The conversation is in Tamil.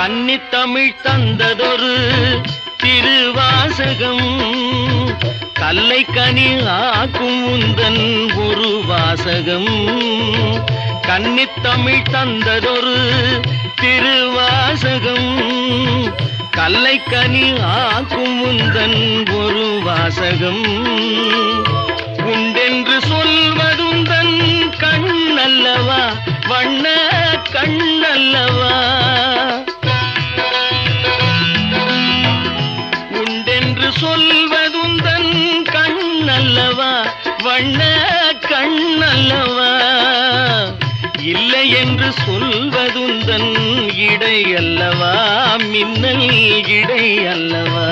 கன்னித்தமிழ் தந்ததொரு திருவாசகம் கல்லை கனி ஆக்கும் உந்தன் ஒரு வாசகம். கன்னித்தமிழ் தந்ததொரு திருவாசகம் கல்லை கனி ஆக்கும் உந்தன் ஒரு வாசகம். உண்டென்று சொல்வதுந்தன் கண்ணல்லவா வண்ண கண்ணல்லவா. உண்டென்று சொல்வதுந்தன் கண்ணல்லவா வண்ண கண்ணல்லவா. இல்லை என்று சொல்வதுந்தன் இடை அல்லவா மின்னல் இடை அல்லவா.